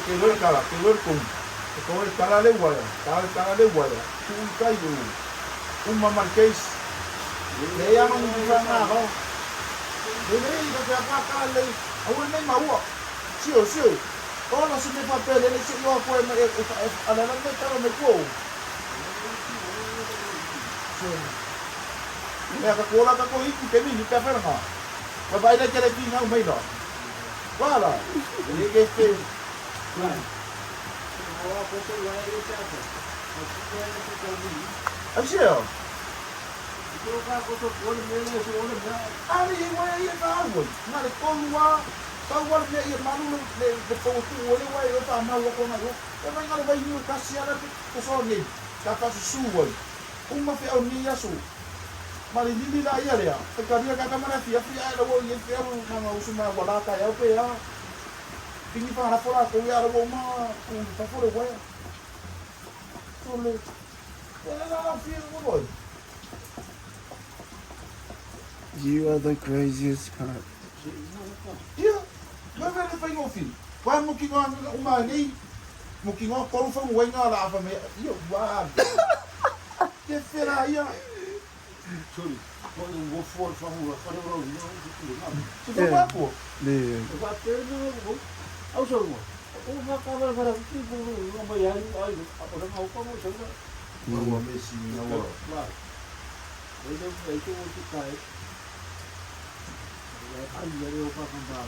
quedó el cara, quedó el con el cara de guaya, un callo, un mamarqués, le llaman un granado, le digo que acá le, a un ney maua, sí, todo no se me papel, le dice yo fue a la noche estaba me cuo. Mẹ cái cô là các cô ít cái mình cái phải không? Và bây giờ cái này pin không mấy đó. Quá là. Cái anh xem. Ani yang mana yang tahu? Mana kau buat dia yang malu le tahu tu oleh wai itu amal kau nak. Tapi kalau bayi kasih ada kosong ni, kata susu. Umma fi awniya su. Mali dili la ya ya. Kakaria kaka mana fi ada wo yang fi awu nama usuma wala ka ya pe ya. Pini pa rapora ko ya ro ma ku ta fore wa. Sole. Ela fi wo boy. You are the craziest cat. Ya. Mas vai levar em filho. Vai mo ki uma ni. Mo ki ngo ko fa mo nga la fa me. Yo wa. Que será aí? Sorry. Quando eu vou fora, vamos lá, fora do Brasil, não. Você vai pô? 네. Vai ter no. Ao seu. O vai acabar para aqui, não vai aí, aí, agora não como eu chego. Não vou mexer na hora. Claro. Eu vou ficar aí. Aí eu vou comprar.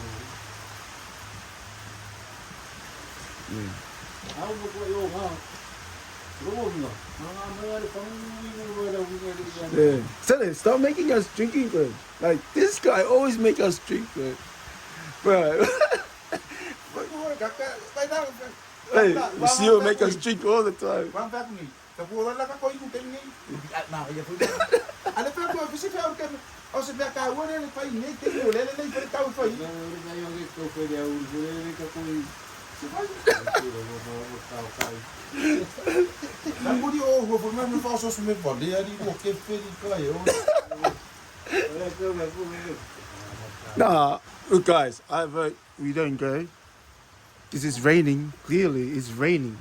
Ah, eu vou Yeah. Sonny, stop making us drinking, bro. Like, this guy always make us drink, bro. Bro. Hey, you see him make us drink all the time. Nah, look guys, I vote we don't go. This is raining. Clearly, it's raining.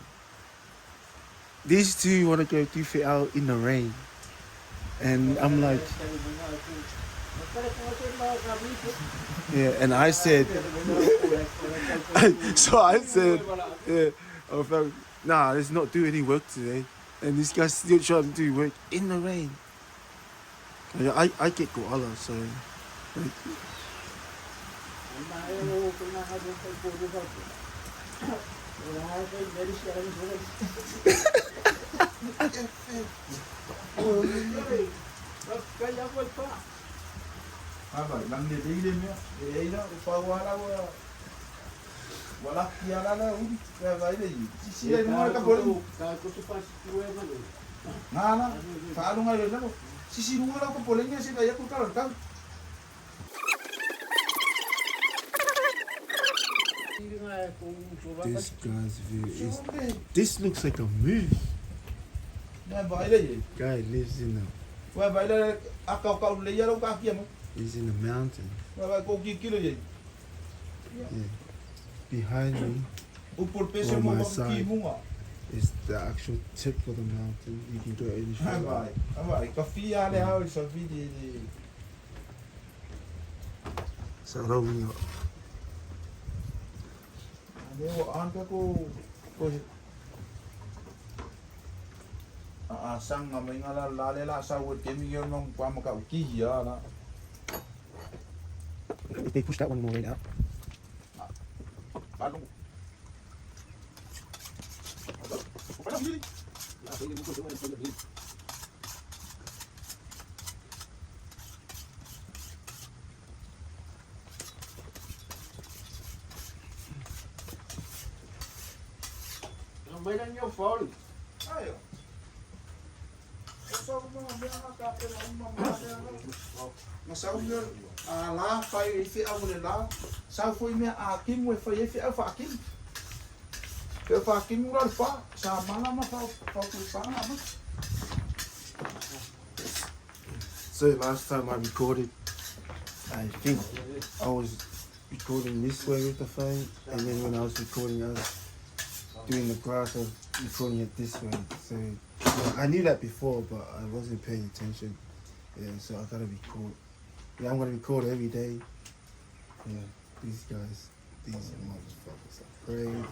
These two want to go do fit out in the rain. And I'm like, yeah, and I said, so I said, yeah, I felt, nah, let's not do any work today. And this guy's still trying to do work in the rain. I get koala, so. Like, Lang dia dia ni, dia ina upawala wala kiala la udi kaya baile yi. Sisi ni mo ka bolu. Ka ko tu pas tuwe malo. Na, falo nga yun mo. Sisi mo la ko polen niya si kaya ko karon ka. this guy's view is. This looks like a movie. Na baile yi. Guy lives in the. Wa baile akaw le yaro ka kia mo. He's in the mountain. Wa ko kilo yi. Yeah. Behind me On my side is the actual tip of the mountain. You can go any further. So long. Sang nga may nga lalela sa wood kami yun nung pamakakiya na. If they push that one more right out. Paano? May lang yung fall. Ayo. So mo mga kape na umama. Masaw yun. La fay ifi ang nila. Sa foi mea a kimu e fai e fia fa kimu. Fia fa kimu la fa sa mala ma fa fa na ma. So last time I recorded, I think I was recording this way with the phone, and then when I was recording, I was doing the grass, I was recording it this way. So yeah, I knew that before, but I wasn't paying attention. Yeah, so I gotta record. Yeah, I'm gonna record every day. Yeah, these guys, these motherfuckers are crazy.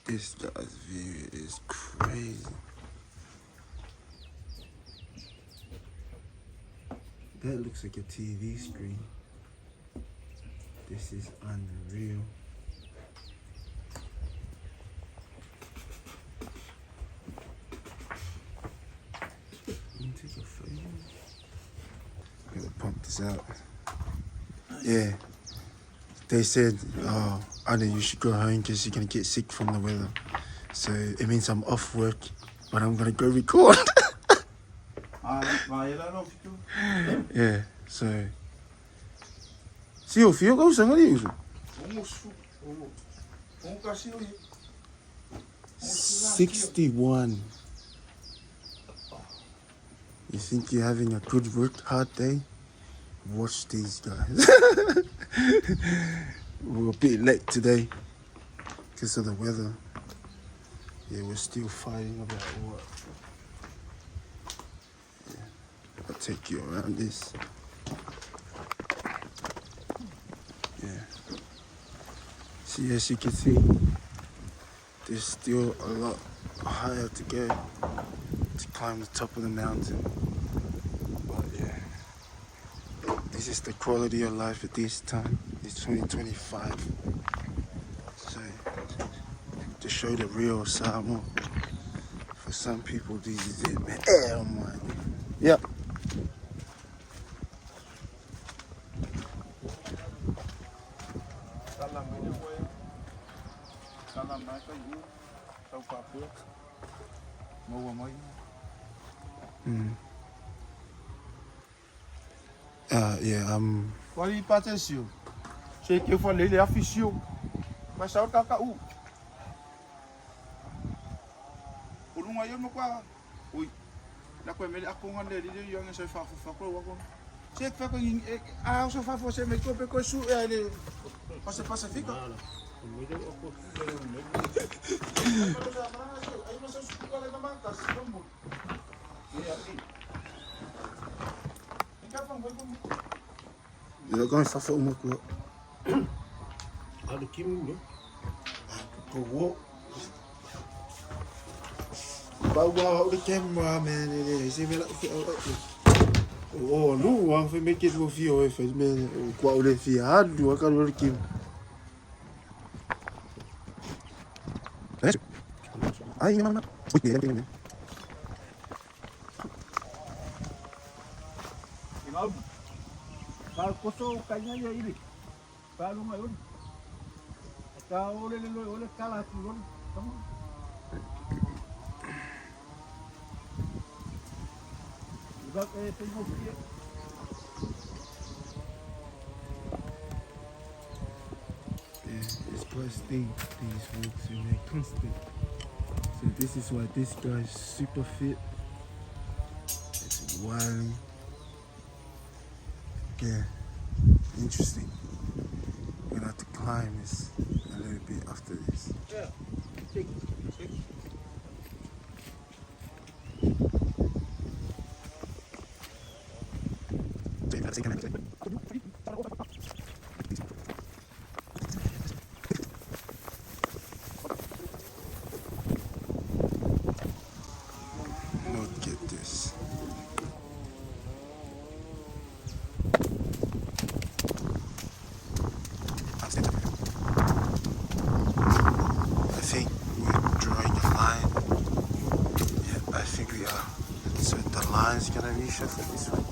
This guy's view is crazy. That looks like a TV screen. This is unreal. Take a photo. I'm gonna pump this out. Yeah. They said, oh, Anna, you should go home because you're gonna get sick from the weather. So it means I'm off work, but I'm gonna go record. Yeah, so. See you feel go sang ali uso. 61. You think you're having a good work hard day? Watch these guys. We're a bit late today because of the weather. Yeah, we're still fighting about what. Yeah, I'll take you around this. Yeah. See, as you can see, there's still a lot higher to go to climb the top of the mountain. But yeah, this is the quality of life at this time. It's 2025. So, to show the real Samoa, for some people, this is it, man. Oh my. Yep. Yeah, Wali patensio. Sei que eu falei, ele é aficio. Mas só o cacau. Por um aí eu não qua. Ui. Na coisa ele aconga dele, ele ia nessa fafa, fafa logo. Sei que faca ah, só fafa você me cope com isso, ele passa fica. Aí você escuta lá na mata, se vamos. E aí. you're going to suffer more. Ada kimu Go walk. But wow, the camera man, it is. See me like oh, no, I'm going to make it with you if it's me. Go out if you had to, I can't work him. I know, no. Kalau kosong kayaknya ini. Kalau mayon. Kalau oleh kalah turun. Kamu. Juga tengok dia. Yeah, it's plus these walks in there constant. So this is why this guy's super fit. It's wily. Yeah, interesting. We're gonna have to climb this a little bit after this. Yeah. Look at this. I think we're drawing a line. Yeah, I think we are. So the line's gonna be shuffled this way.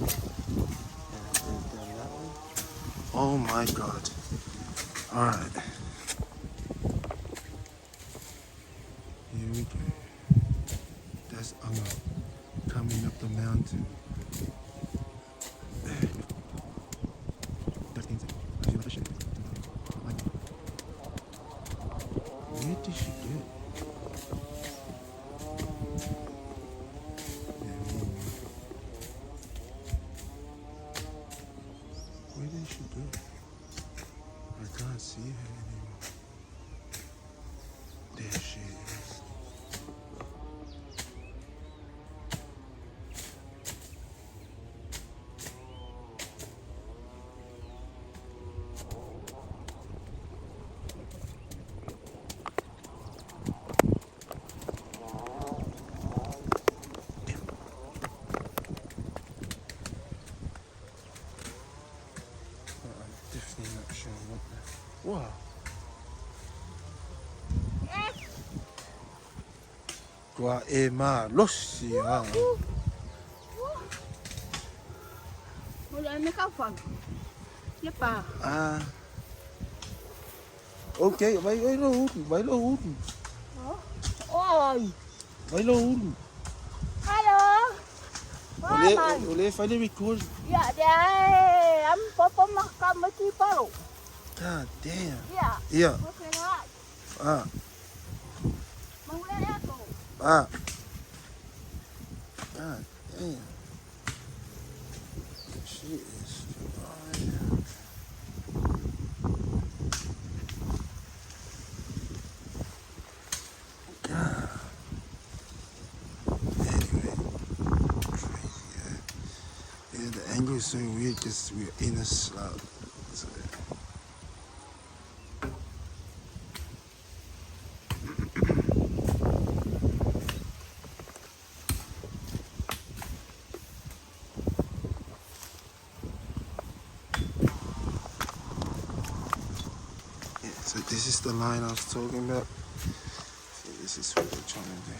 Oh my god. Alright. Here we go. That's Anga coming up the mountain. Where did she go? Where did she go? I can't see her anymore. There she is. I'm definitely not sure what the... Wow. Qua e ma lossia. Wala na ka pag. Lepa. Ah. Okay, vai lo hulu, vai lo hulu, Oi. vai lo hulu. Hello. Mama. Oleh file record. Ya deh. Am papa makan mesti baru. God damn. Ya. Yeah. Okay lah. Ah. Mula aku. Ah. God damn. She is fine. God. Anyway, crazy. Yeah, the angle is so weird because we're in a slug. So, so this is the line I was talking about. So this is what we're trying to do.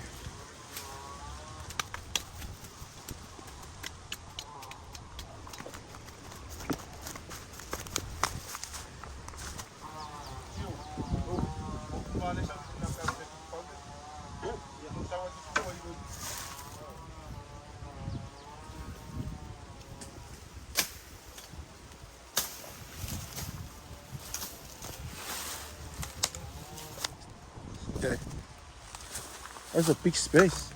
Okay. That's a big space.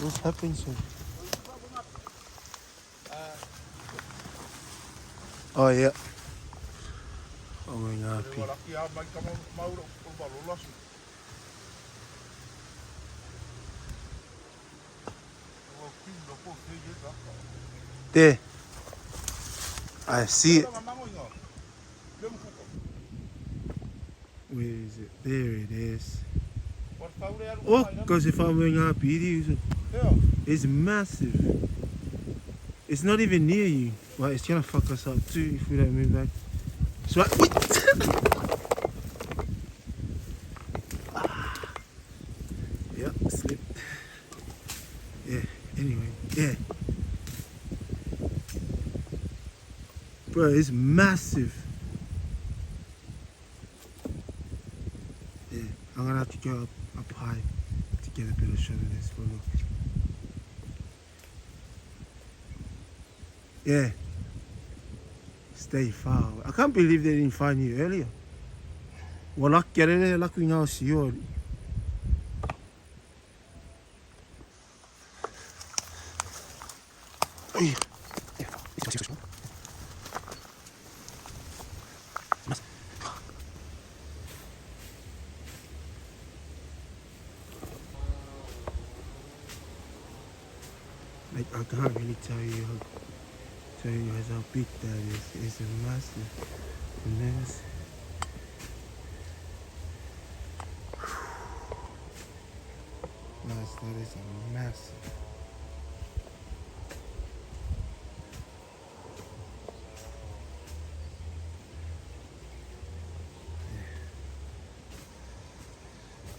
What's happening, sir? Oh, yeah. Oh, we're happy. There. I see it. Where is it? There it is. Oh, because if I'm wearing happy, it's massive. It's not even near you. Well, it's gonna fuck us up too if we don't move back. So Yep, slip. Yeah, anyway, yeah. Bro, it's massive. Yeah, I'm gonna have to go up high to get a better shot of this. But look. Yeah. Stay far. I can't believe they didn't find you earlier. Well, lucky now see you. I can't really tell you guys how big that is. It's a massive. And there's that is a massive.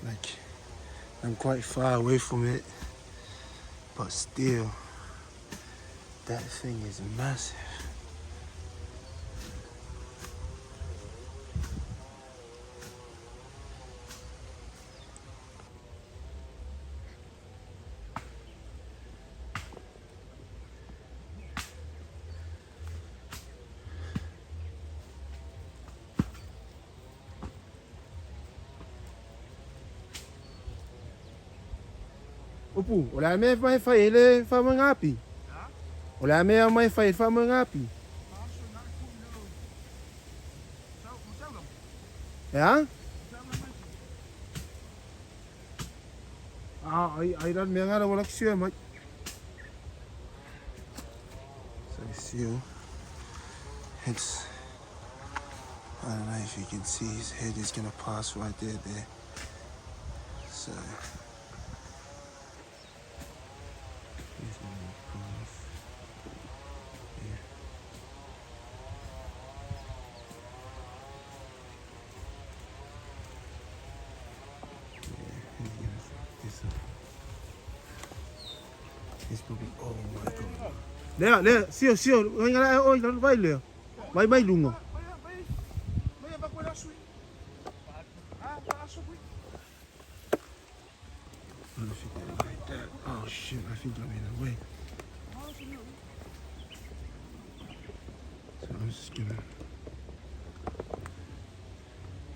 Like, I'm quite far away from it, but still, that thing is massive. Opo, wala may wifi ile fa mga api. Wala may wifi fa mga api. Ja? I dan meer gaan wala ksyo maar. So you see, it's, I don't know if you can see his head is gonna pass right there. So he's gonna pass. Yeah. He's gonna fuck this up. He's probably, oh my god. There, sio, ngala oi lan vai le. Vai lungo. Like that. Oh shit, I think I'm in the way. So I'm just gonna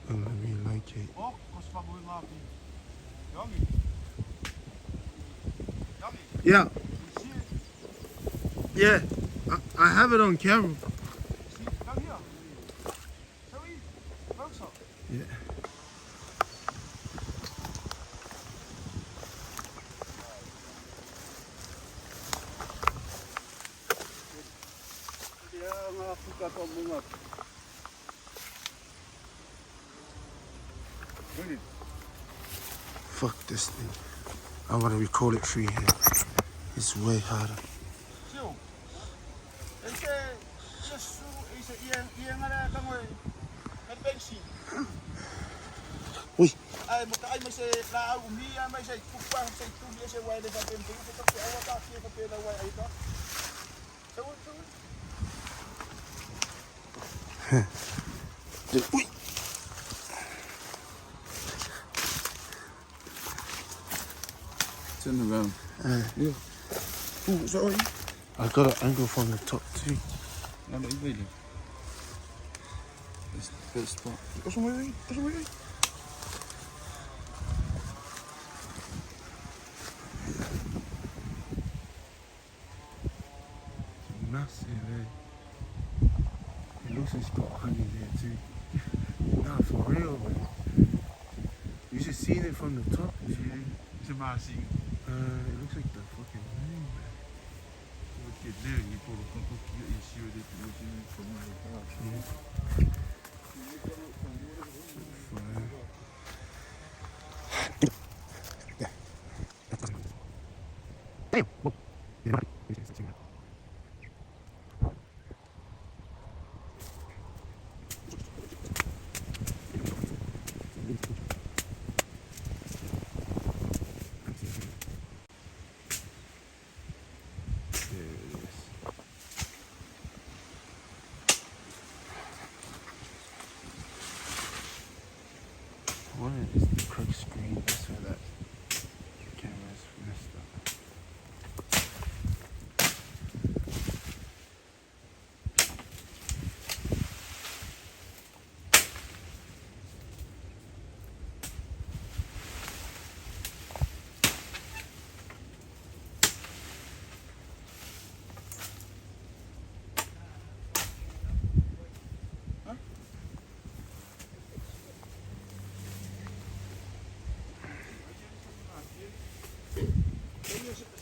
relocate. Yeah. Yeah. I have it on camera. Yeah. Fuck this thing. I'm gonna record it freehand. It's way harder. Ui. Ai mo kai mai se la au mi mai se kupa se tu mi se wai le ka tempo ko ta ai ta ki ka pela wai ai ta. Ui. Turn around. Yeah. Oh, sorry. I got an angle from the top too. No, not really. It's the best spot. Doesn't worry. Massive, eh? It looks like it's got honey there too. Nah, for real, man. You should see it from the top. It's amazing. It looks like the fucking moon, man. Look at there, you pull the you see what it looks from my house. One is the crack screen, so that camera's messed up.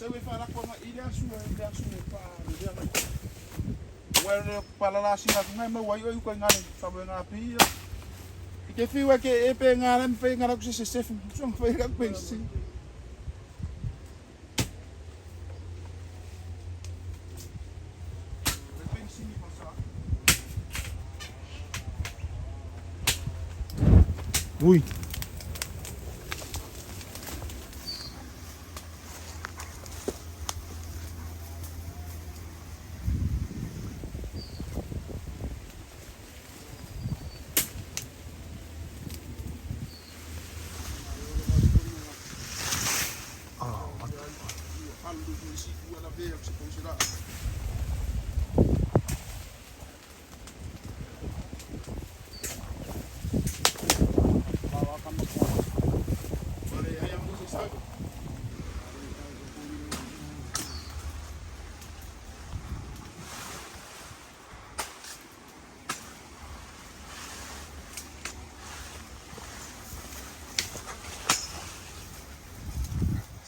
we fala kwa ile asu pa dia mai. Where pala la sina ngai mo wai oi ko ngani sabe nga pi. Ke fi wa ke e pe ngana me fe ngana ku se se so fe ga pensi. Ui.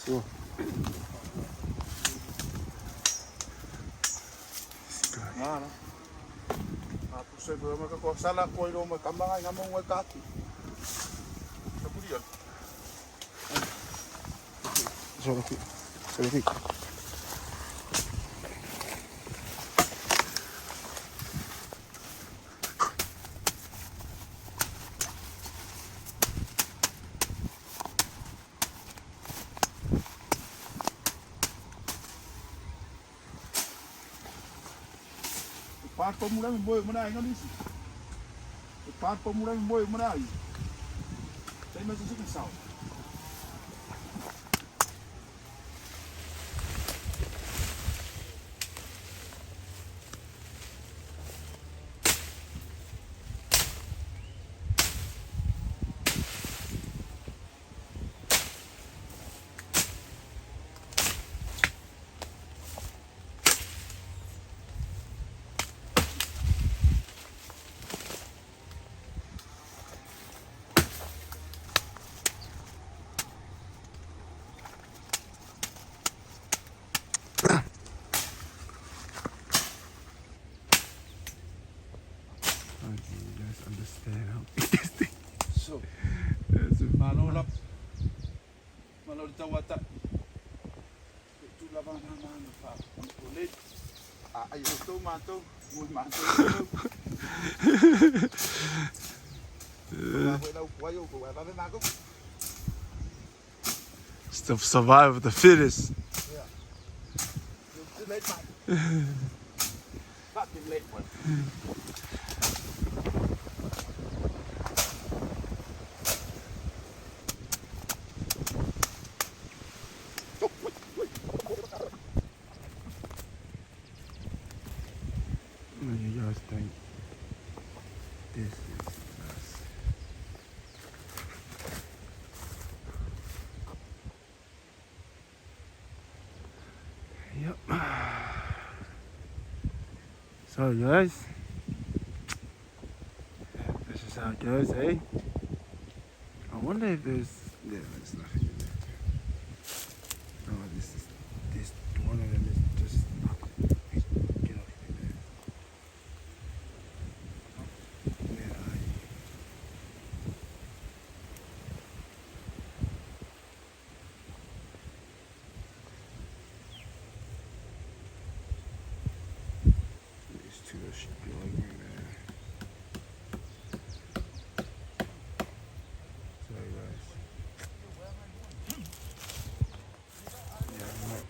So. Ngana. Aku se do ma ko sala ko ro ma kambanga ngamo wa kaki. Saburian. So aqui. So aqui. Part pemula boy mana ingat ni. Part pemula boy mana ai. Saya masih sikit saw. You guys understand how big this thing So, is. manolap. Manol tawata. Tu laban na fa. Kulit. Ay to mato. Muy mato. It's the survival of the fittest. Yeah. Too late, man. Fucking late one. What do you guys think? This is nice. Yep. So guys, this is how it goes, eh? I wonder if there's nothing in there. Oh, this one of them is just get off in there. Where are you? These two are struggling there. Sorry guys. Yeah, I'm not.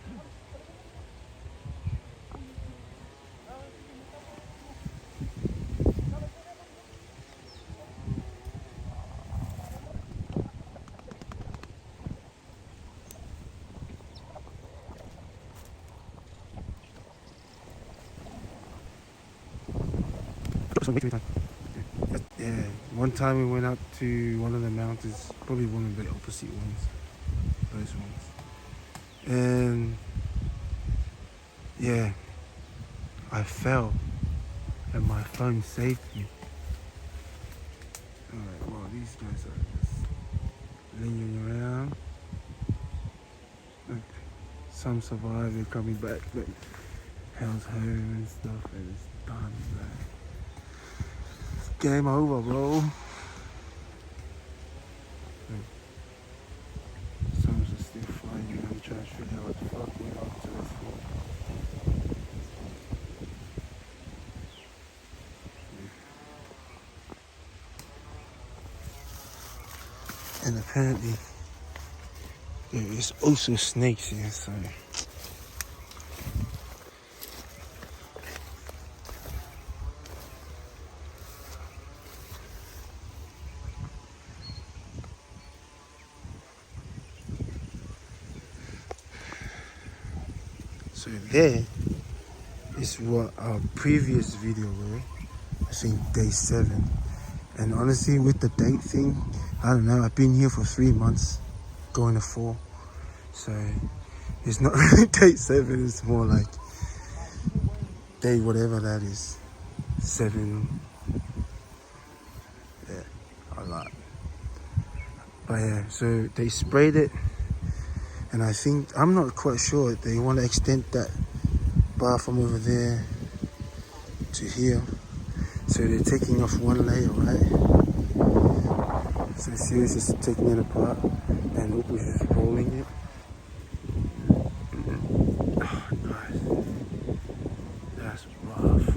So make time. Yeah, one time we went up to one of the mountains, probably one of the opposite ones, those ones. And yeah, I fell and my phone saved me. Alright, well, these guys are just lingering around. Okay. some survived, they're coming back, but hell's home and stuff, and it's done, man. It's game over, bro. Some are still flying, I'm trying to figure out what the fuck went on to this thing. And apparently there is also snakes here, so there is what our previous video were. I think day 7. And honestly, with the date thing, I don't know, I've been here for 3 months, going to 4. So it's not really day 7, it's more like day whatever that is. 7. Yeah, a lot. But yeah, so they sprayed it. And I think, I'm not quite sure, they want to extend that bar from over there to here. So they're taking off one layer, right? So Sirius is taking it apart and Opus is rolling it. Oh, nice. That's rough.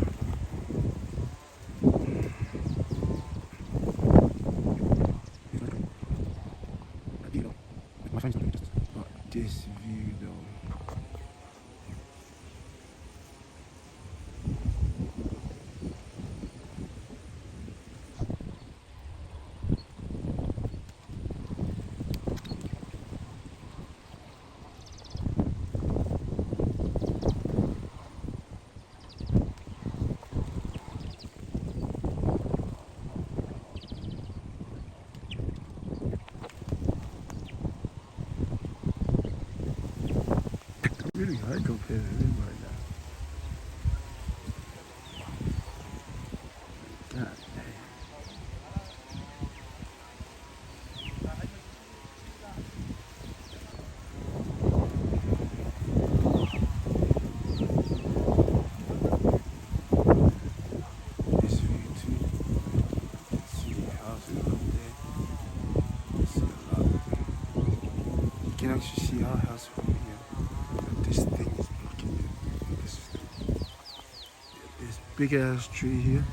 My friend's not just this view though. Really hard compared to him right now. God damn. This view too. See the houses up there. See a lot of them. You can actually see our house from here. But this thing is blocking it. This big ass tree here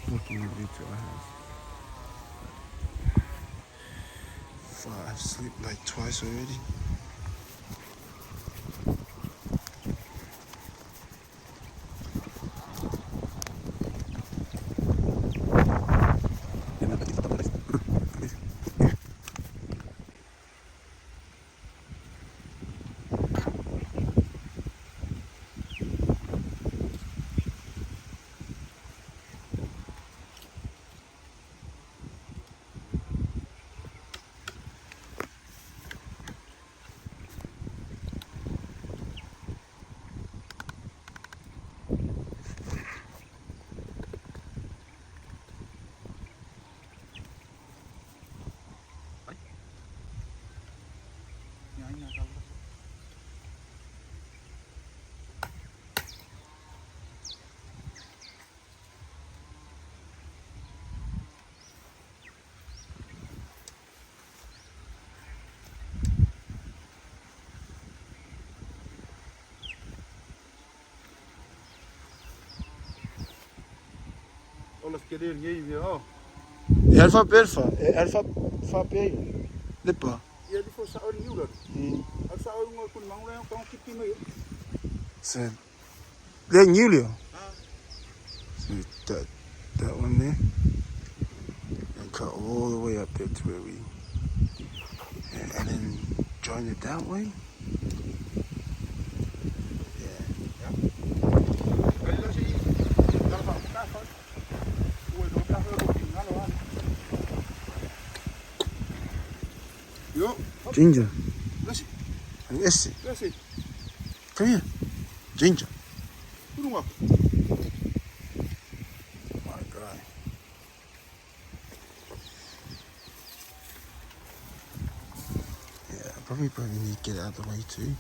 blocking the view to our house. Fuck, I've slept like twice already. Olles querer gave oh. Alfa Belfa, Alfa Fabio. Lipa. Ia di fo sa ori niulo. Sa ori ngo kun mangula ko kiti no. So then Julio. So that one there. And cut all the way up there to where we and then join it that way. Ginger. Yes. Come here. Ginger. My God. Yeah, probably need to get out of the way too.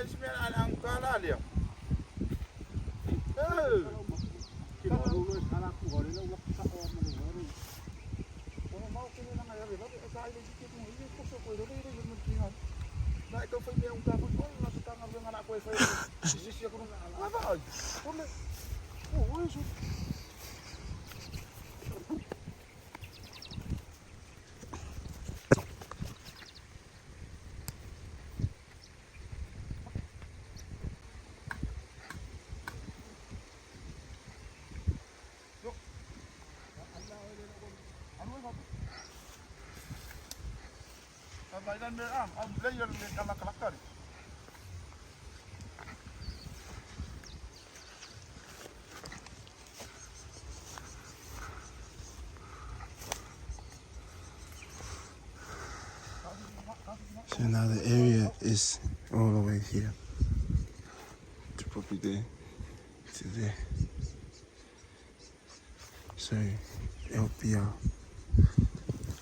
sebenarnya ang kalah dia. Kalau mau kini nang ayah dia, tapi saya ini sikit mu ini kusuk kau ini dia yang mentingan. Nah itu file yang kapan kau masih tangan dengan anak kau file. Sisi aku nang apa aja. Boleh. Oh, wes. Baiklah merah, belajar dengan kelakar. So now the area is all the way here. To probably there. To there. So LPR.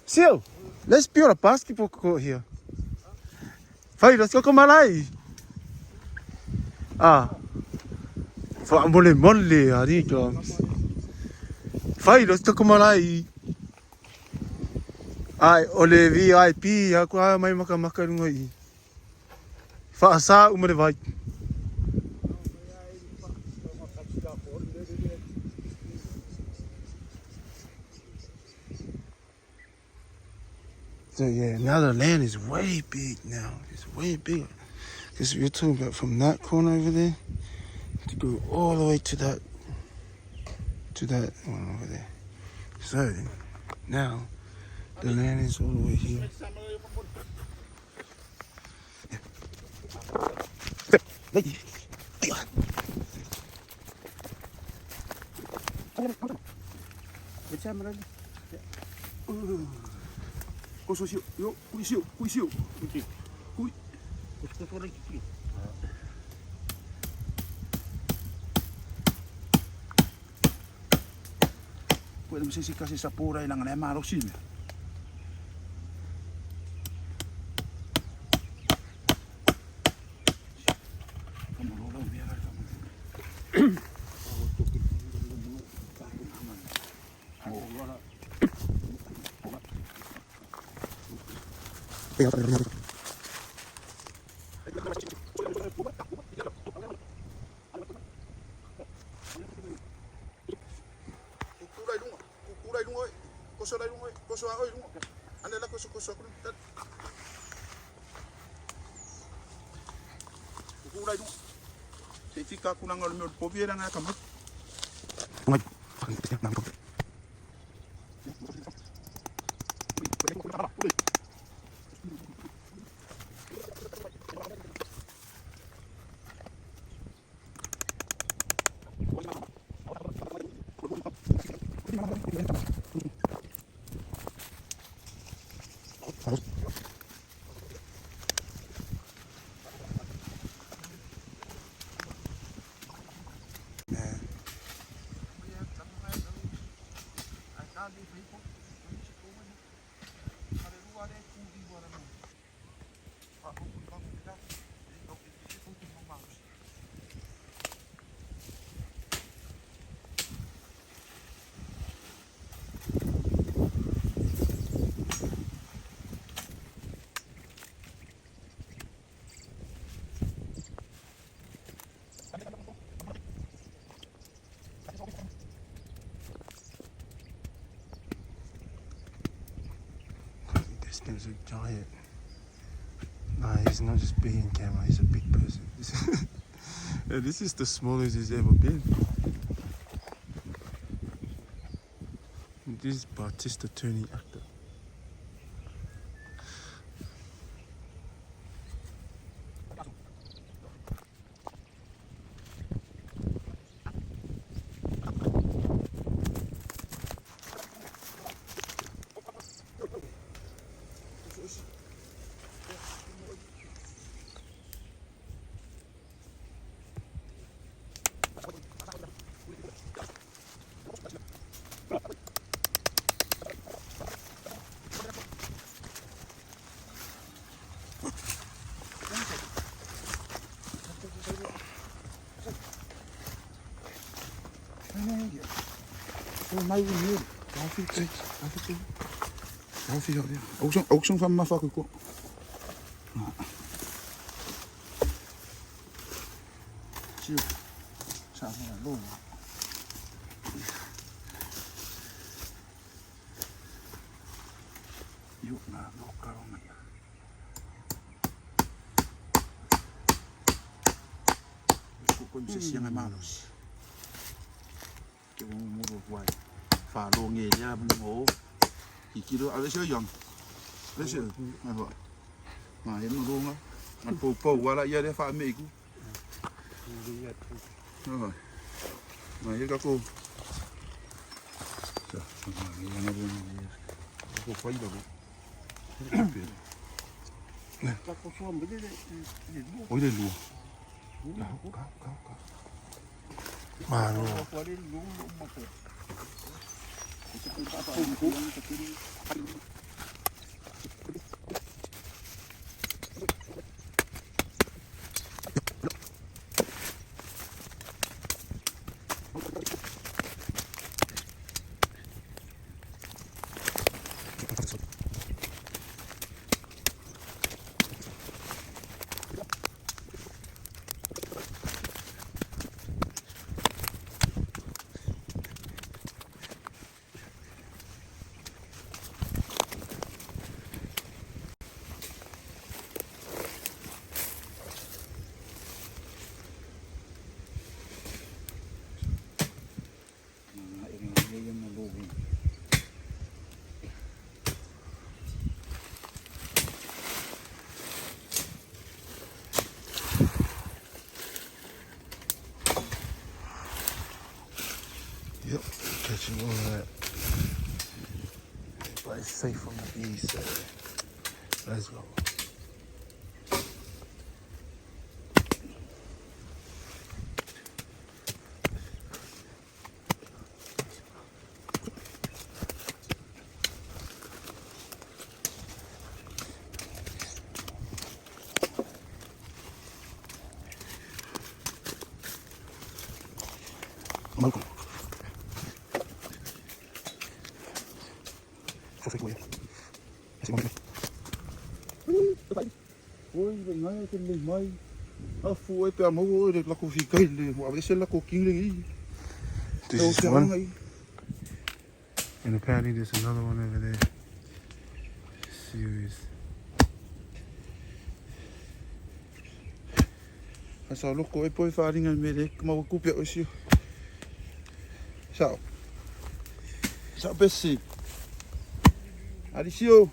Seal! Let's build a basketball court here. Fai, let's go Malay. Fa mole mole ari comes. Fai, let's go Malay. Ai, ole VIP aku mai makan ngoi. Fa asa umre vai. So yeah, now the land is way big now. It's way bigger. Because you're talking about from that corner over there to go all the way to that one over there. So now the land is all the way here. Koso siu, yo, kui siu. Kui. Pwede mo sisi kasi sa puray lang na marosin. Koso ahoy lungo. Anda la koso kun tat. Kulay lungo. Setika kunang ngol mo pobiera nga kamot. Ngai. There's a giant. Nah, he's not just big in camera, he's a big person. This is the smallest he's ever been. This is Batista turning actor. Mai ni. Afi ya. Auksong van ma faku ko. Chiu. Sa ma lo. Yo na lo ka ma ya. Ko se siang malos. Ke mo buat. Fa lo nge ya mo. Kilo ở đây yong, đây sữa, này vợ, mà em nó luôn á, mặt phù qua lại giờ để pha mì cú, rồi, mà cái các cô, trời, mà nó luôn, cô quay vào ôi đây lùa, cáo, mà luôn. Yep, catching all that. But it's safe from the bees, so let's go. Malcolm. Ôi, vậy ngay trên đỉnh mây, phụ ấy bèo mẫu được là cô phi cây này, họ sẽ là cô kinh linh ý. This is one. And apparently there's another one over there. Serious. Sao lúc cô ấy bôi pha đi ngay mẹ đấy, mau cúp biểu siêu. Sao? Sao biết gì? À đi siêu.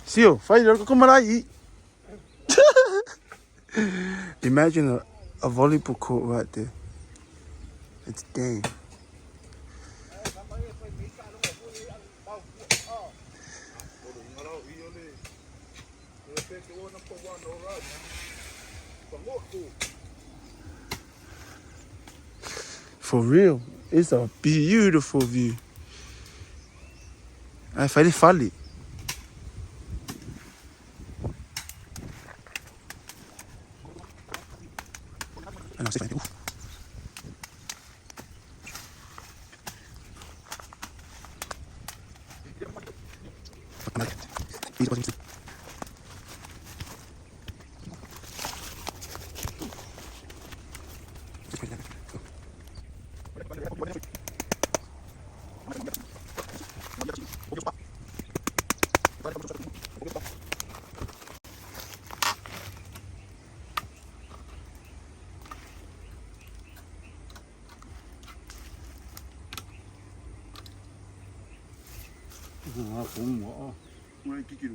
Seal, fighter, come on, eat. Imagine a volleyball court right there. It's game. For real, it's a beautiful view. I find it funny. And I'll say thank you. Cũng bỏ ngay cái kiểu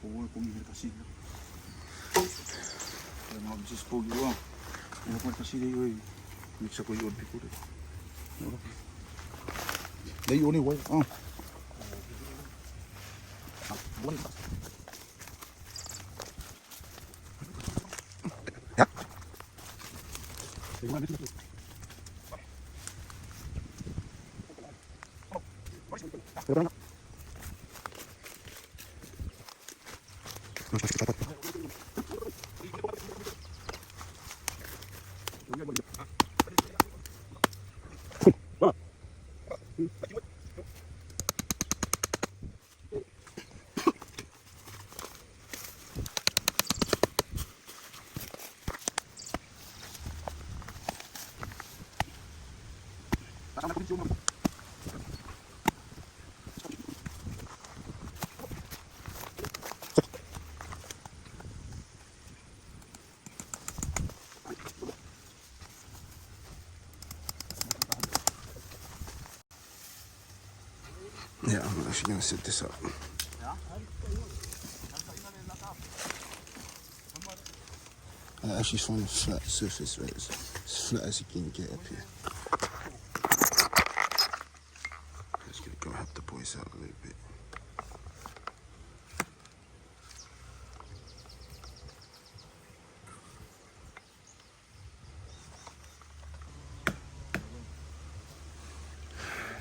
Oi, kung hindi kasi. Kaya mga bisis po yun. Ano pa kasi oi. Mix ako yun ko rin. Dahil yun eh, why? Buwan pa. Yeah, I'm actually going to set this up. I actually find a flat surface, right? As flat as you can get up here. Just going to go help the boys out a little bit.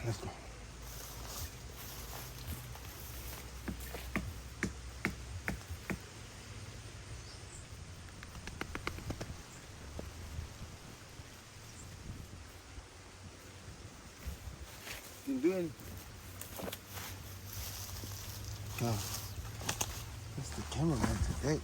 Let's go. What are you doing? Oh, that's the cameraman today.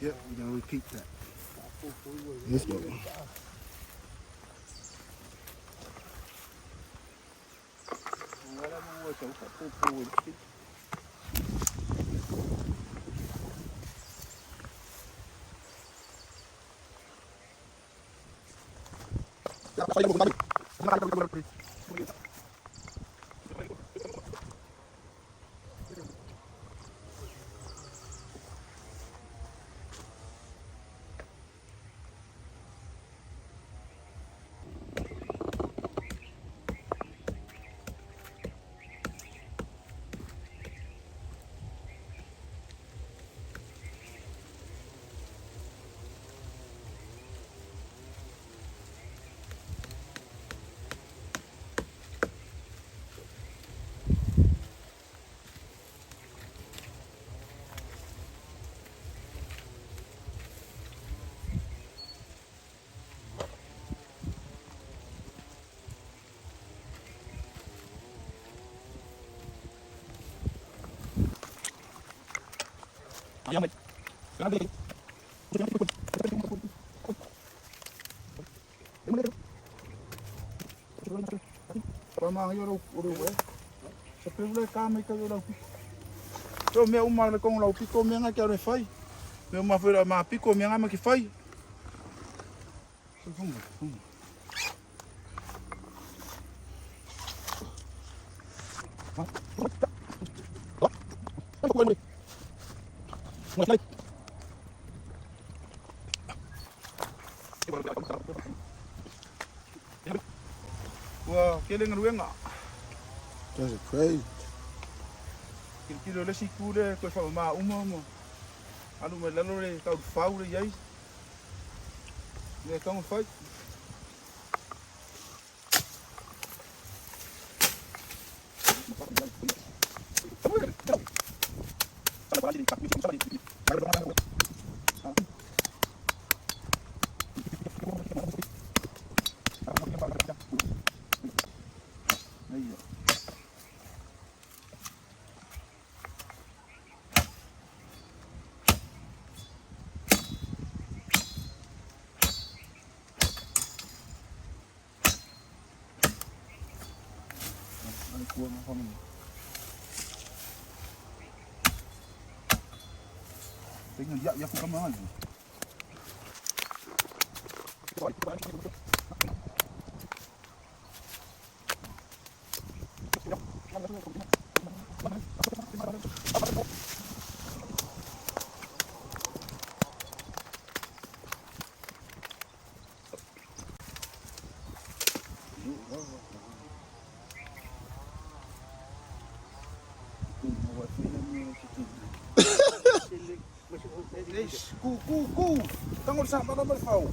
Yep, we're gonna repeat that. Let's go. Pamang yo ro sa pele kama ka yo to me uma le kong lau piko me nga ka re fai me uma fera ma piko me nga ma ki fai Wah, kele ngaruenga. That's crazy. Kilo le siku le ko fa ma uma mo. Alu me lalo le ka fau le yai. Le ka mo fai. Tingnan dia ya ko mahal. Ku. Tangol sa para malfaw.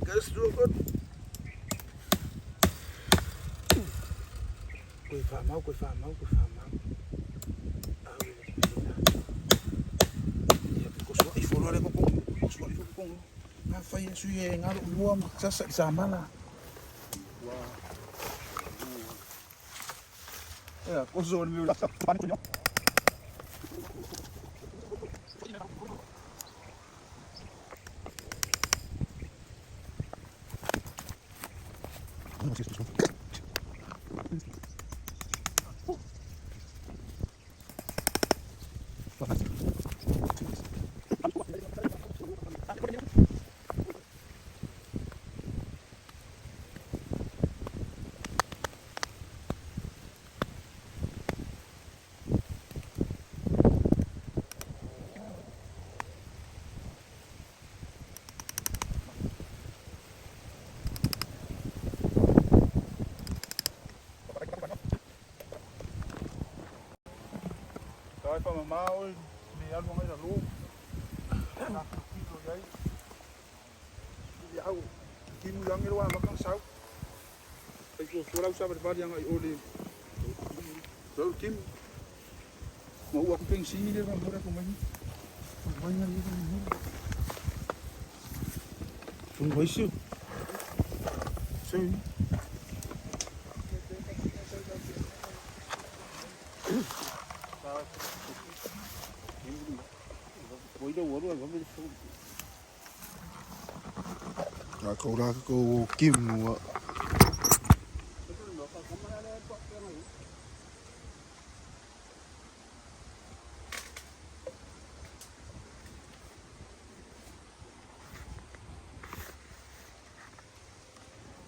Gas dulu kan. Kuy fa mau. Ya ko so I follow le ko. Nga fai su ye ngalo lua maksasa sama lah. Wah. Ya, ko so ni la sa pan ko. Kai fa mamau ni alu ngai la lu. Na kilo yai. Dia au. Kimu yang ni wa makang sau. Ai ko sulau sa ber yang ai oli. So kim. Mau aku peng sini dia orang orang kumai. Banyak ni kan. Tunggu isu. So. Cậu ra cô kim mua.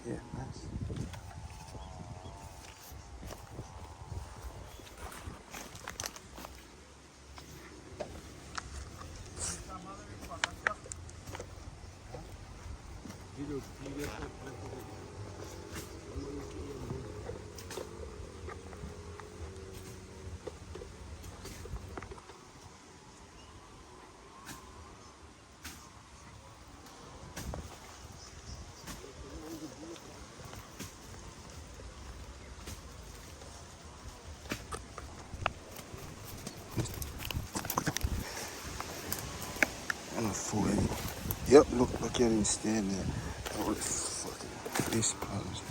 Yeah, nice. I'm a fool. Yep, look at him stand there. Oh, this fucking face pose.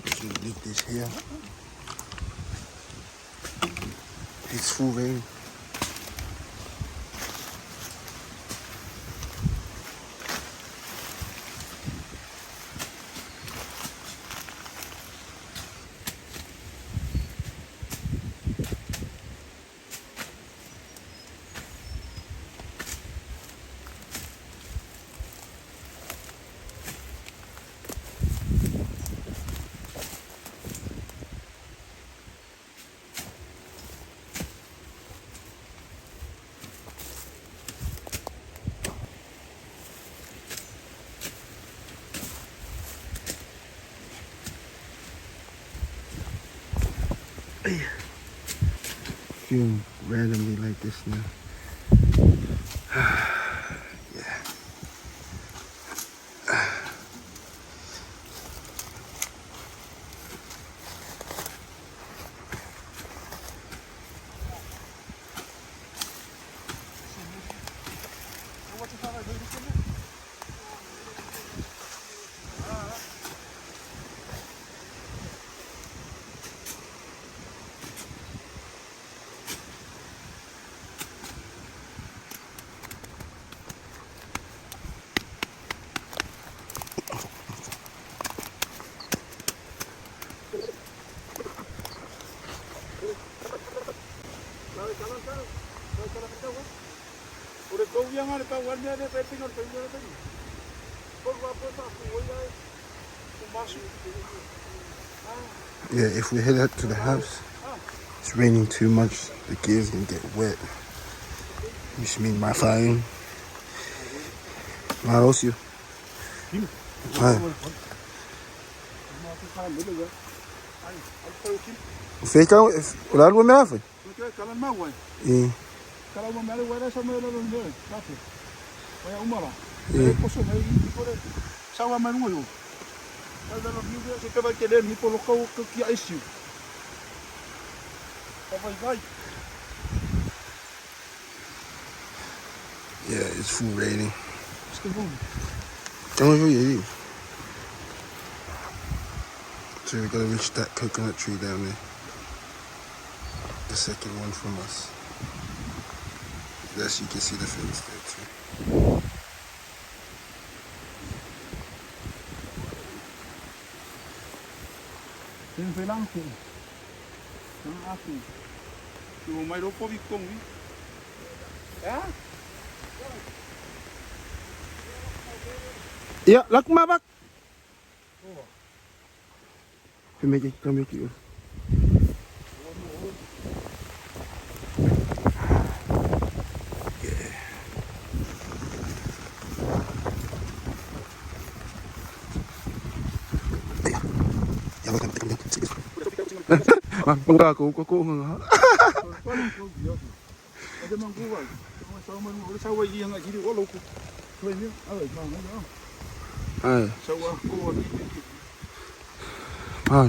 Just leave this here. It's full rain. Feeling randomly like this now. Yeah. Yeah, if we head out to the house, it's raining too much. The gear's gonna get wet. Which means my phone. My ocio. Fake out if what would happen? Yeah. Yeah, it's full raining. So we gotta reach that coconut tree down there. The second one from us. Yes, you can see the fence there too. Yeah, look my back. Come make it.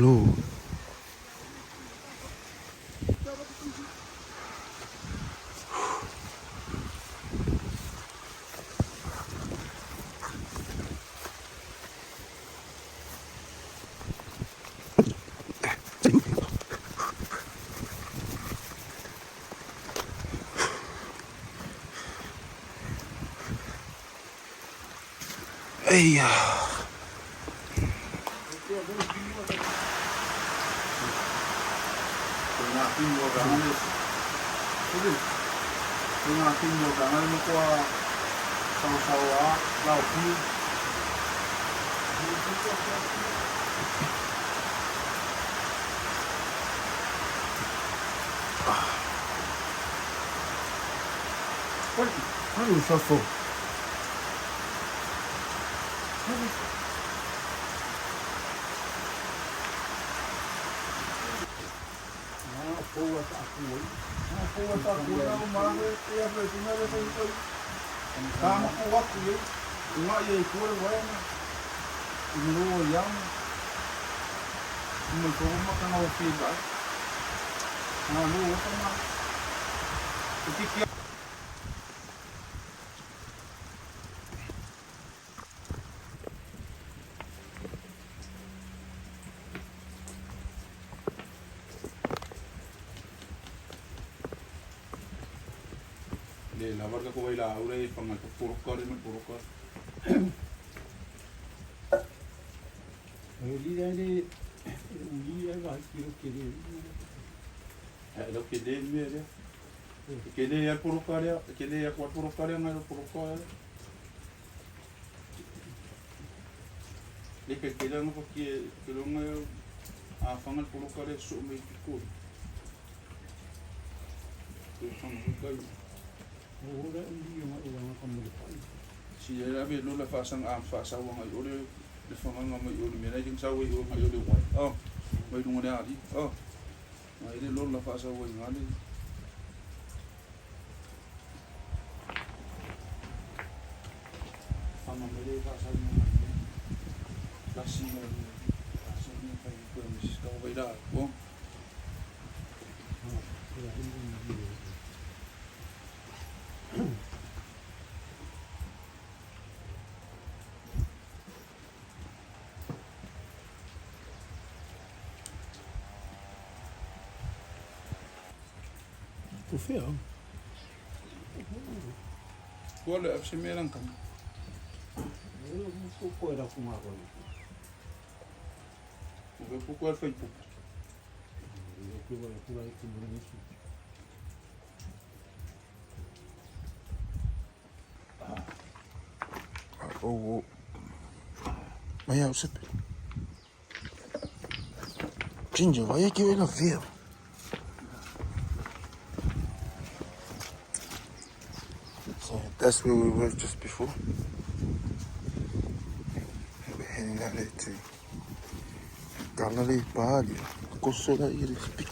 No. Hey. Ano, ito na. Ikikya. Le lavar ka ko baila aure pangal puruk kar men puruk kar. Lo que de mire. Que de ya puruk kar ya, que de ya kwat puruk kar ya ngal puruk kar. Le que no porque que lo ngal a fangal puruk kar ya so me ko. Que son ko. Si ya be lo la fasang am fasa wa ngai ore le fangal ngai ore me na jing sa we o ngai ore wa. Oh, mai dungo ne ali. Oh. Ngai le lo la fasa wa ngai. Fangal me fasa ngai. Lasi ngai. Lasi ngai pa ko me si ka wa ida. Oh. Tu film? Olha, você me arranca. O meu pouco foi pouco. Oh, mas yeah, sip. Ginger, why you giving a film? So that's where we were just before. We're heading out there to Gallery Bali. Go so that you speak.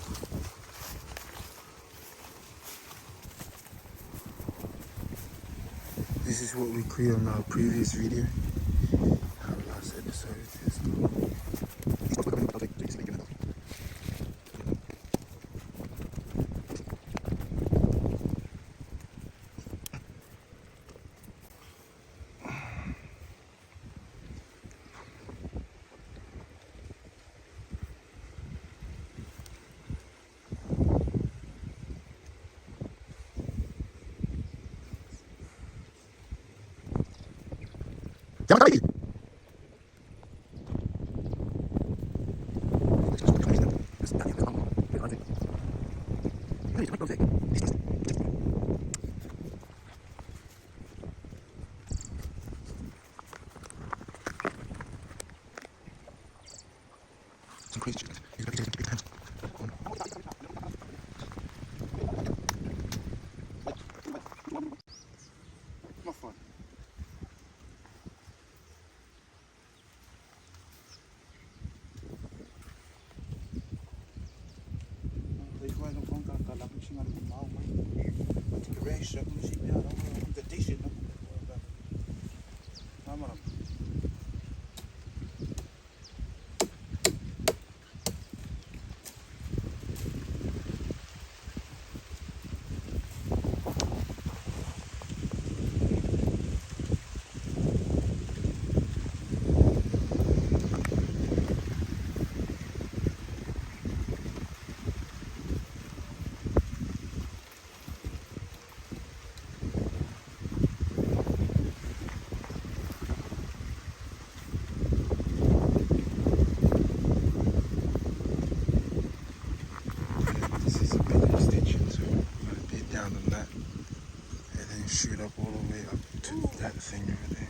This is what we created on our previous video. Our last episode is some crazy shit. You gotta be taking big times. Uma fone. Daí vai no pão cá lá com chingar com mal, mas tem que recha com chingar, não tem deixa não. Vamos lá. This is a big extension, so we're gonna be down on that and then shoot up all the way up to that thing over there.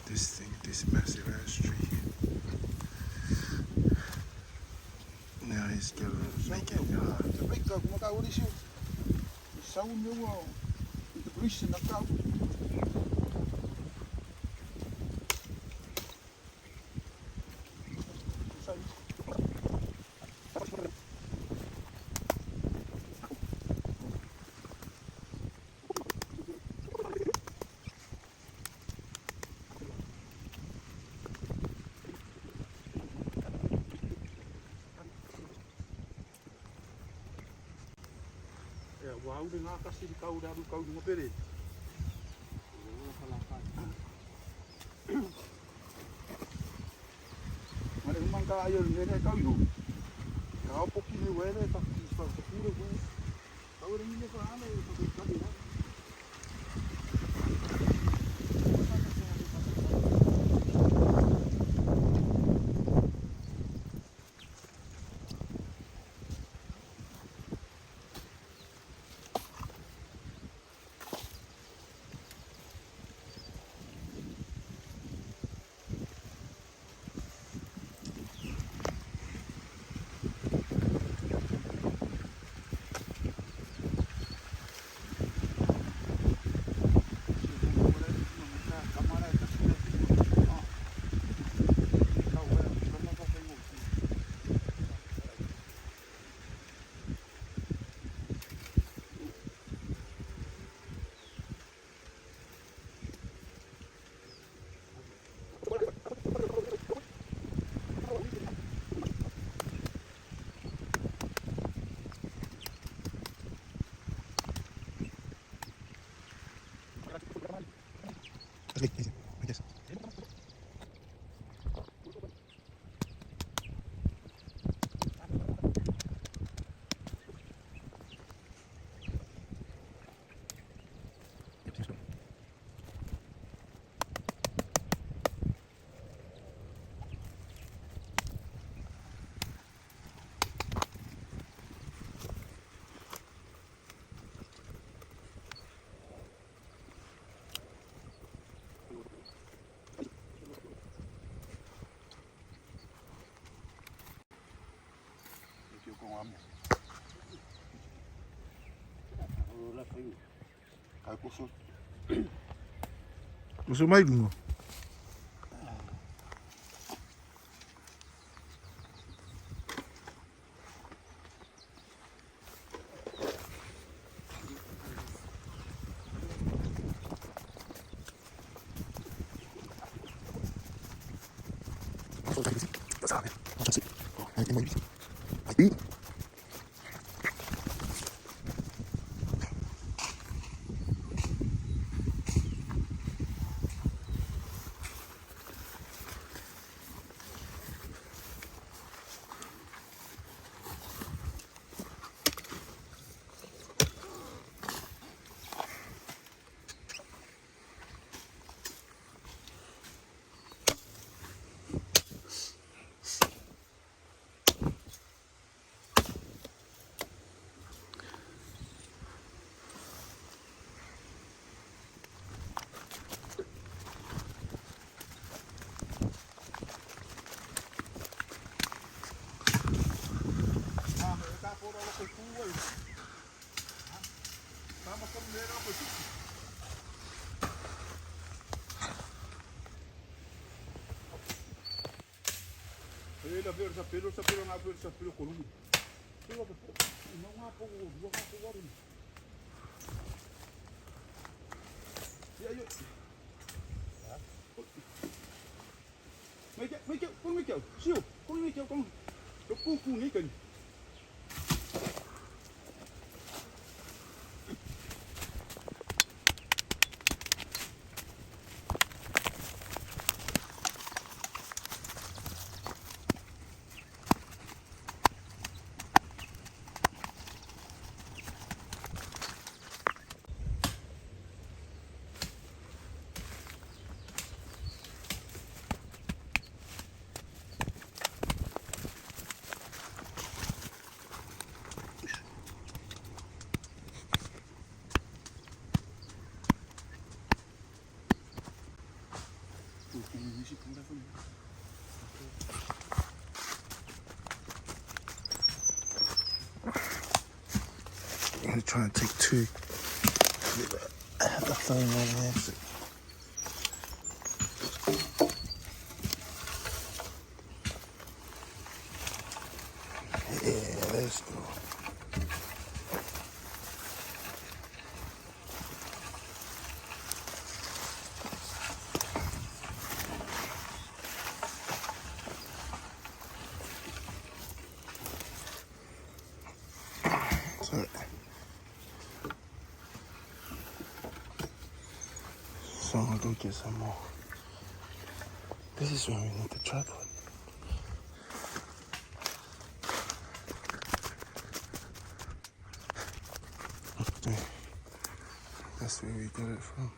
This thing, this massive ass tree. Now he's gonna make it hard. The big dog, como cá o lixo. Só o meu, o lixo na cá. kau dengan kasih kau dah kau dengan pere. Mari memang kau ayo ni kau itu. Kau poki ni wele tak tak pura tu. Kau ni ni kau ane tu kau ni. Kau kusut. Kusut mai gungo. Ele veio essa pelo na veio essa pelo coluna. Pelo não há pouco, não há pouco agora. E aí? Mấy cái, con mấy kiểu, siêu, con mấy kiểu con, cái cu này cần. I'm gonna try and take two. The phone on the exit. Yeah, let's go. So I'm gonna go get some more. This is where we need the tripod. Okay. That's where we got it from.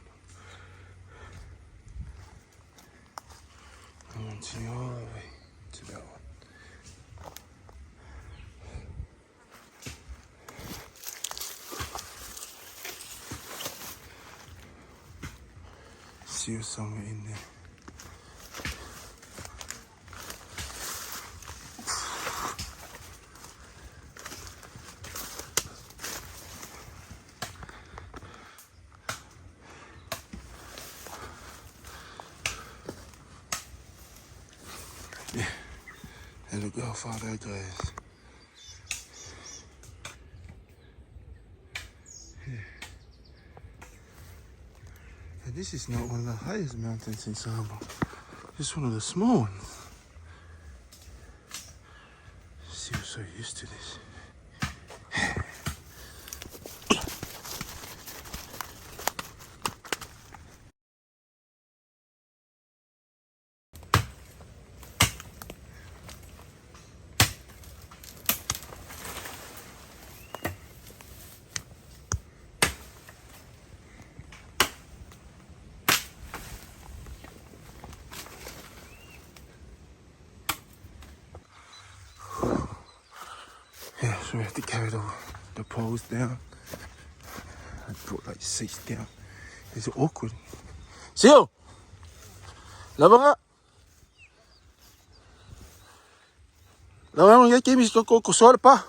I want to all the way to that one. See you somewhere in there. Yeah, and look how far that goes. Yeah. And this is not one of the highest mountains in Saba. It's one of the small ones. Still so used to this. Yeah, so we have to carry the poles down. I brought like 6 down. It's awkward. Sio! Laba nga! Laba nga mga kimis ko kusol pa.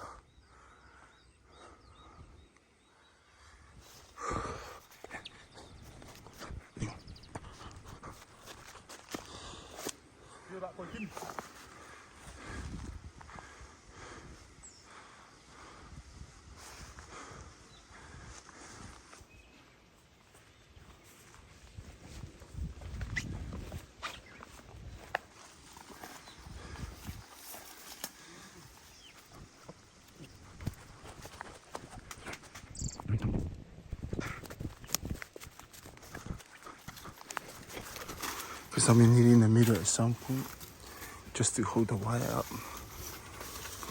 Because I'm in the middle at some point just to hold the wire up.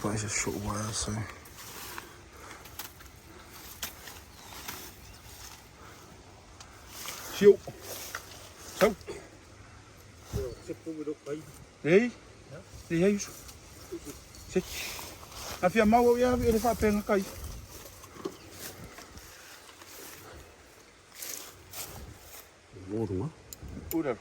But it's a short wire, so. Siêu. Sao? Đấy. Đi hay. Xích. À phía mau ya ele fa penga kai. Vô đúng không? Vô được.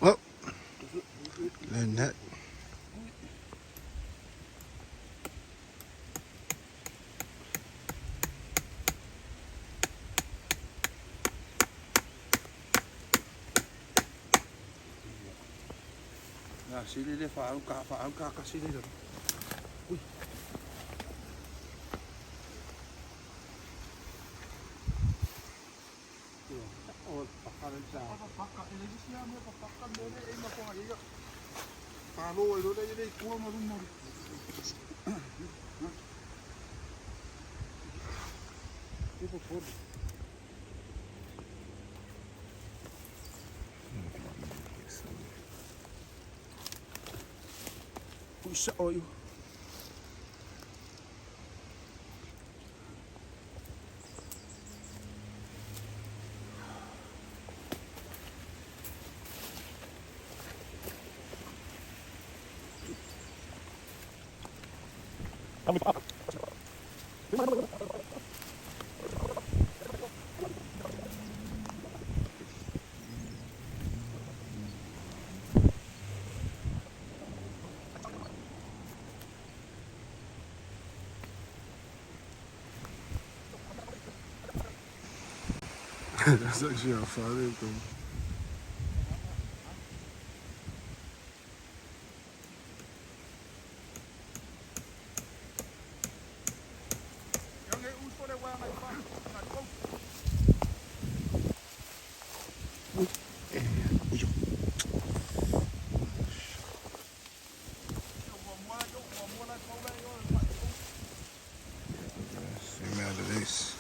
Well, learn that. À, xí đi phải áo cá xí đi được. Ui. Sa oil. That's actually how far they've gone. Zoom out of this.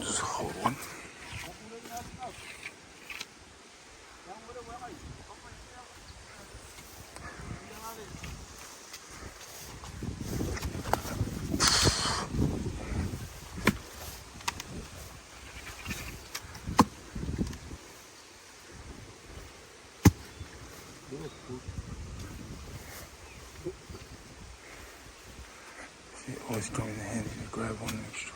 Just hold one. It always come in handy to grab one extra.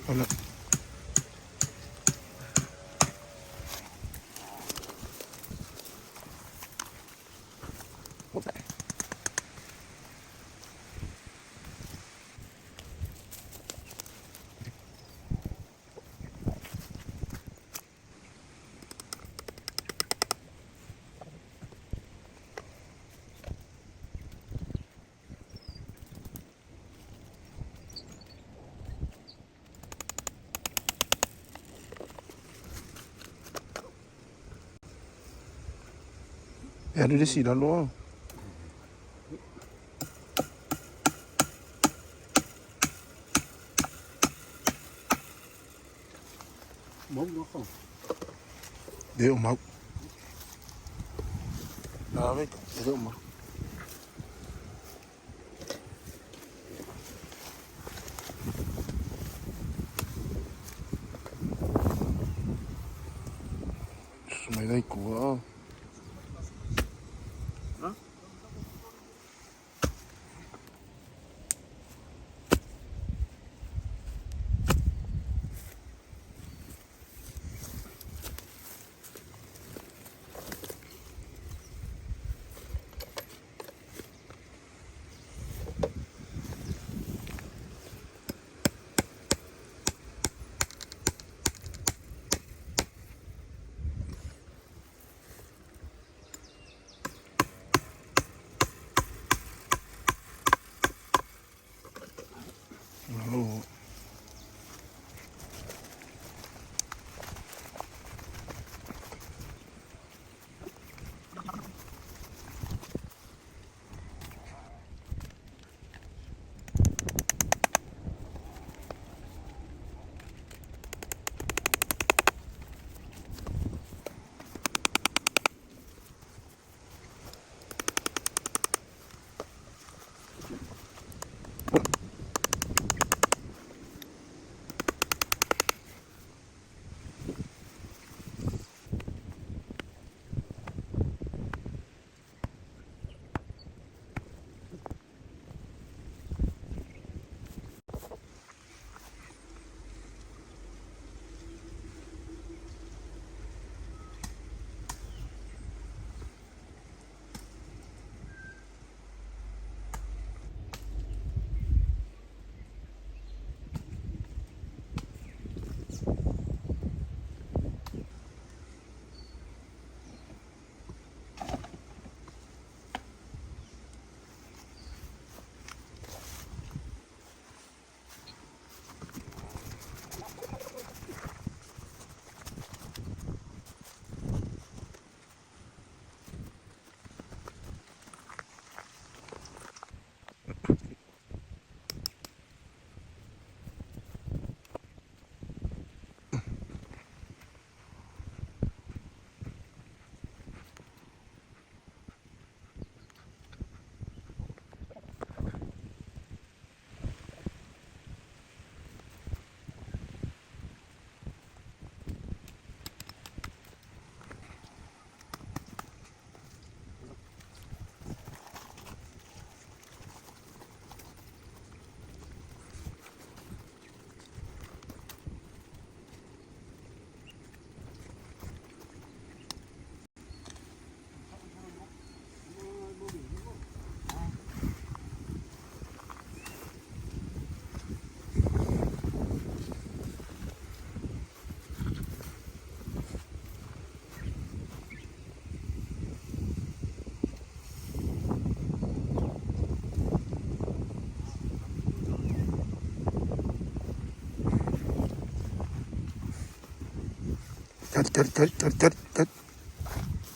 Oh no. What's that? Ja, dit is hier dan hoor. Mông nó không. Deu mal. Ah, vem cá. Deu mal. Mày đây của oh.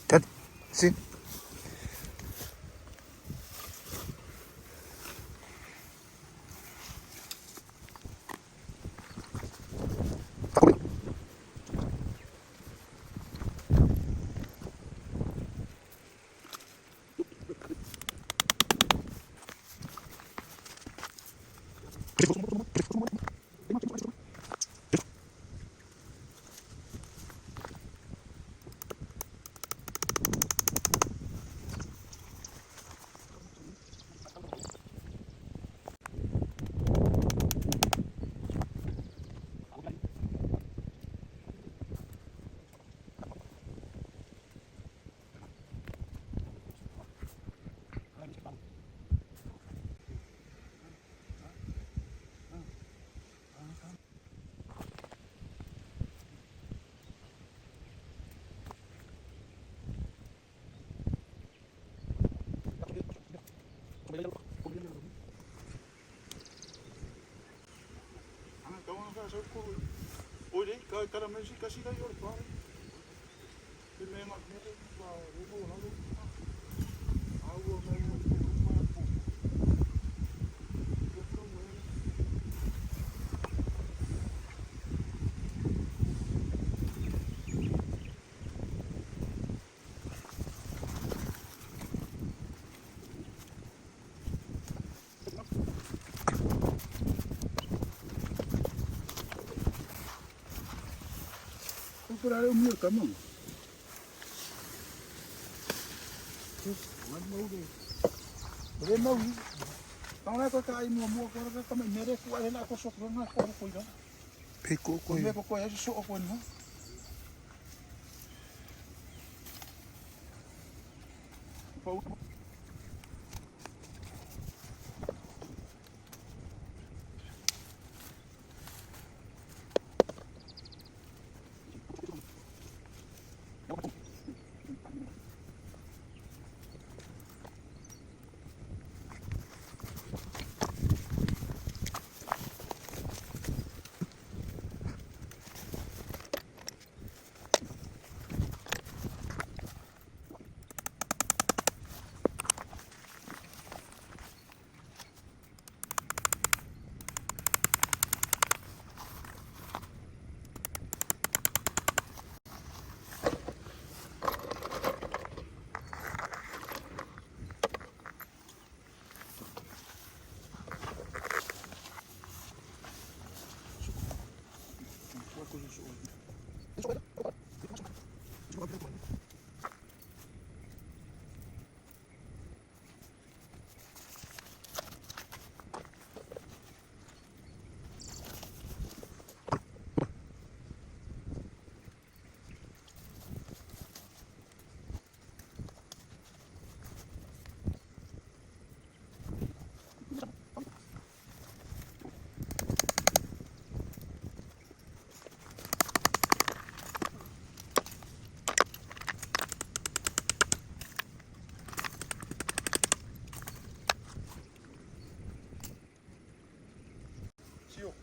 Cut. See? Oye, cada mes casi da yo el padre. Y me imagino que para o meu caminho. Boleh mau. Kalau nak kau kai mua kau nak kau mere ku ai nak kau sok nak kau kau dah. Peko Kau me kau ai sok kau ni. Kau siok.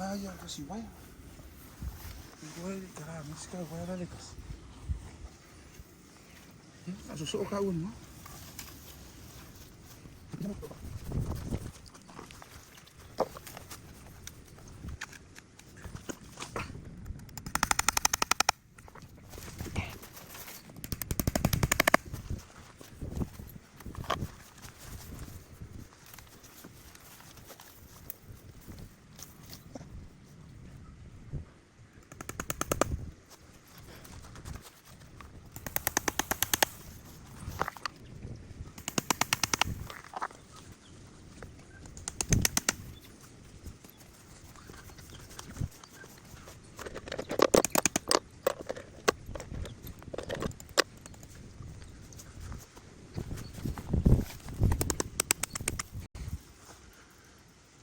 Ayah kasih bayar. Gue kerana sekarang bayar lagi kas. Susuk kawin mah.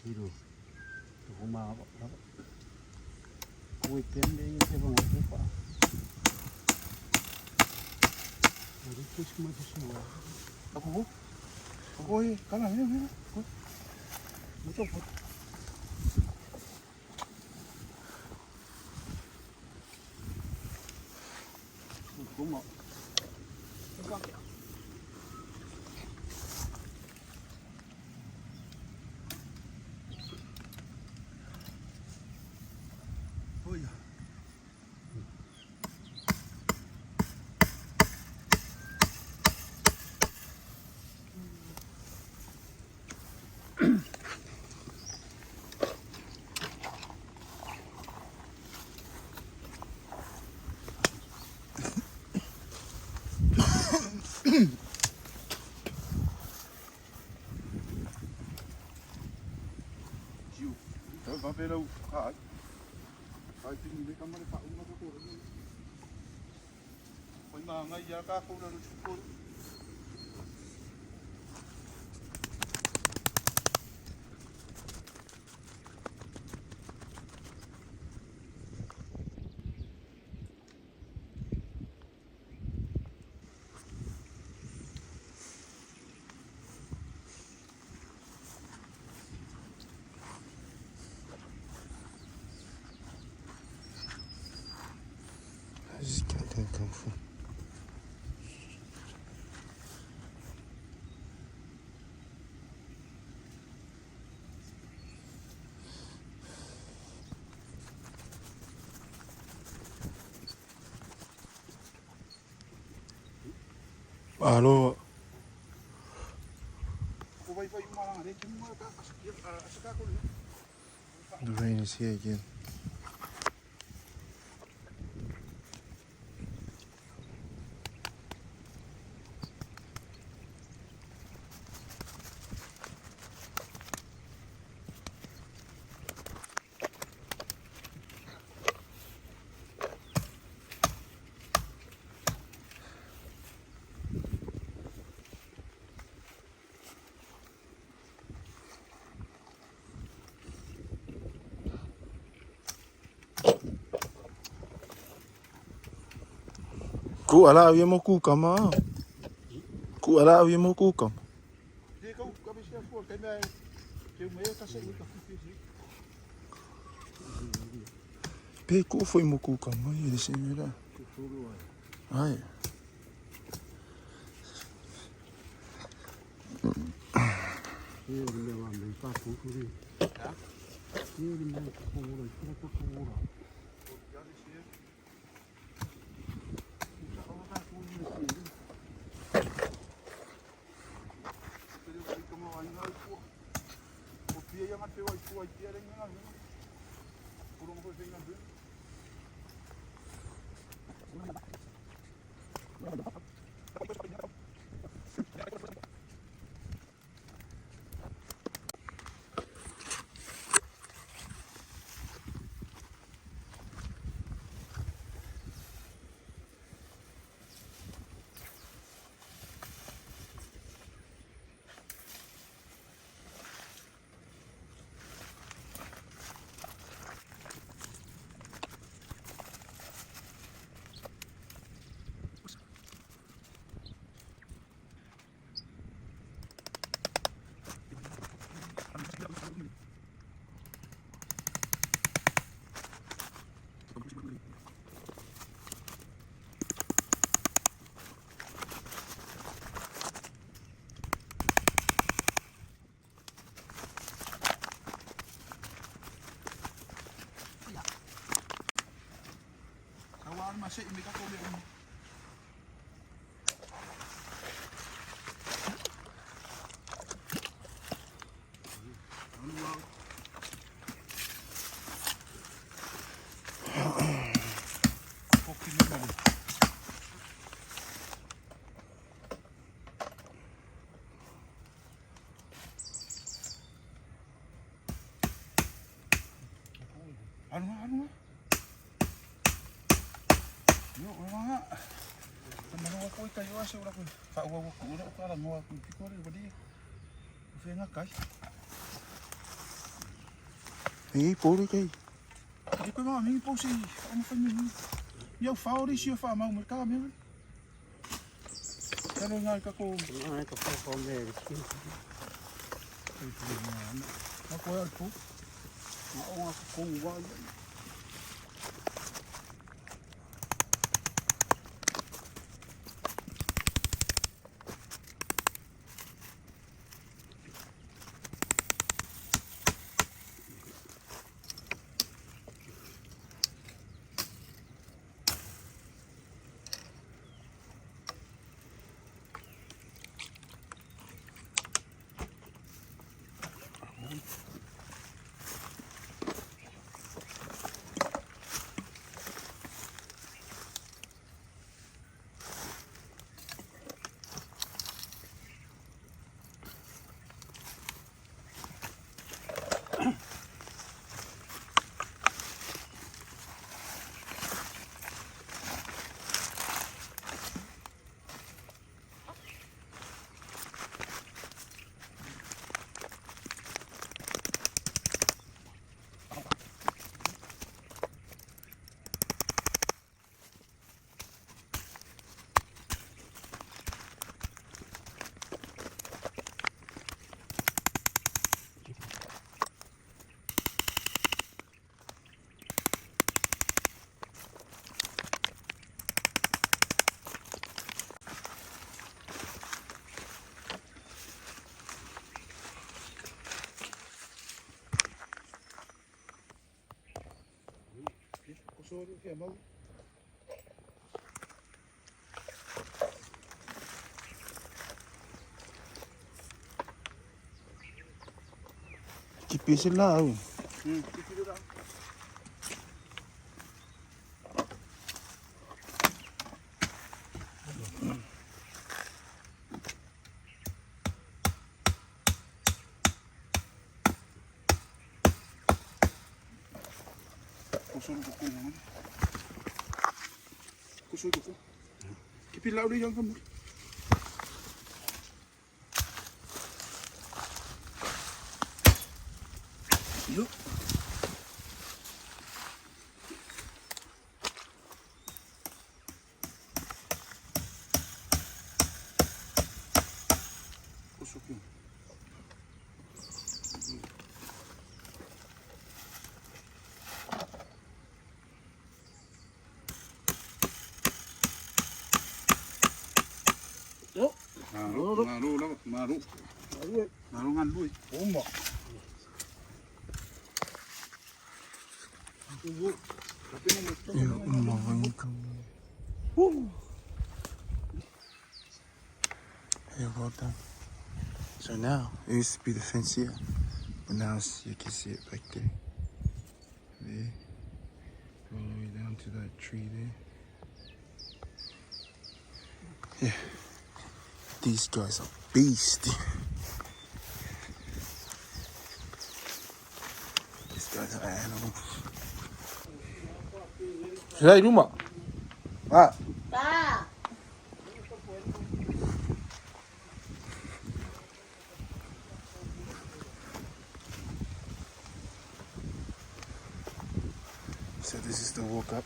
Hidup rumah apa? Weekend dia saya bangun apa? Jadi kus macam semua. Aku kalah ni. Betul. Rumah. Oh ya. Jiu. Kalau sampai lau hak. Hai tinggi kamar pak umur aku. Pai mangai ya ka aku dah cukup. beautiful. Alo. The rain is here again. Ku ala awi mo ku kama. Ku ala awi mo ku kam. Pe ku foi mo ku kama ele se mira. Ai. Masih ini kan kau bilang. Anu. Yo, orang teman aku kayu asal orang aku. Pak aku udah orang aku pikir badi. Saya ngakai. Hey, pori kai. Aku mau mingi posi. Kamu fanya. Yo, fauri sih fa mau mereka mesmo. Kalau ngai kako. Ngai kako kome. Aku aku. Mau aku kuat. sorry, okay, mau. Kipi sila oh. Kipi dia dah. Kusur kuku mana? Kusur kuku. Kipi laut dia jangan kamu. Yuk. Kusur kuku. Yuk. Maru. Marungan boy. Uma. Ya Allah, yeah, well done. So now, it used to be the fence here, but now you can see it back there. There. All the way down to that tree there. Yeah. These guys are beasts. These guys are animals. Hey, Ruma. Ah. Pa. So this is the walk up.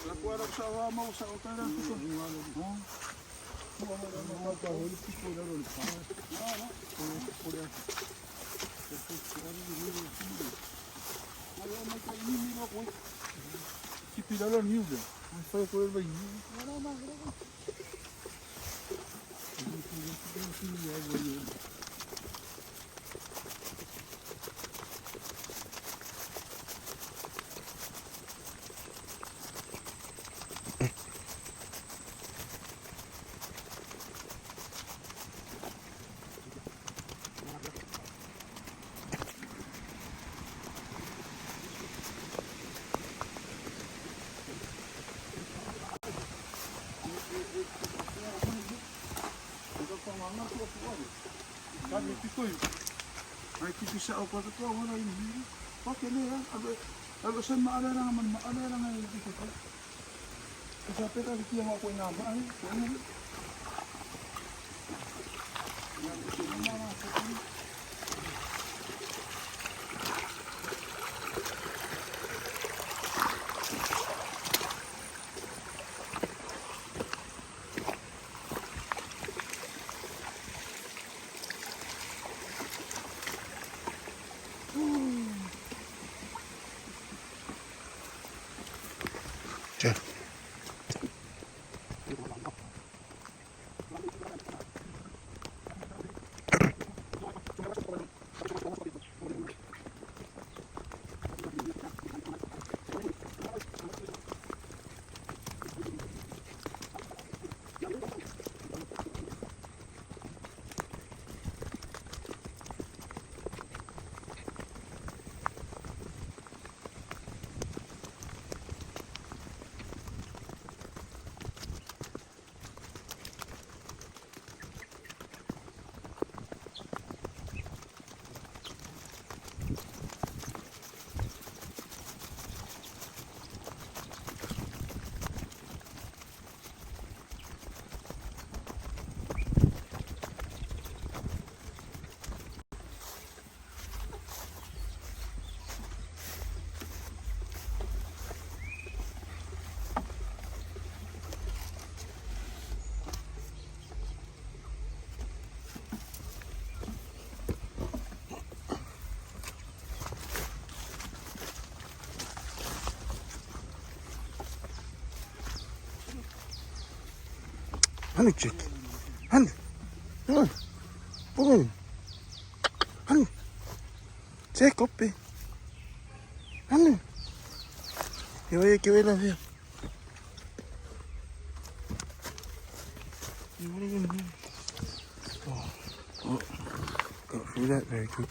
Lakukan sa mau sa hotel dan tu. Kipi dalam ni juga. Saya kau lebih ni. Kami pikul. Ay kipisa ako pa ito. Wala yun. Okay na yan. Agasan maala na naman. Maala na nga yung pikul. Kasabi ka, likiyang ako yung nama. Ay, ano yun? Jeff. Ano, check. Ano? Ano? Ano? Ano? Check up, eh. Ano? Kiwi lang siya. Oh, got through that very quick.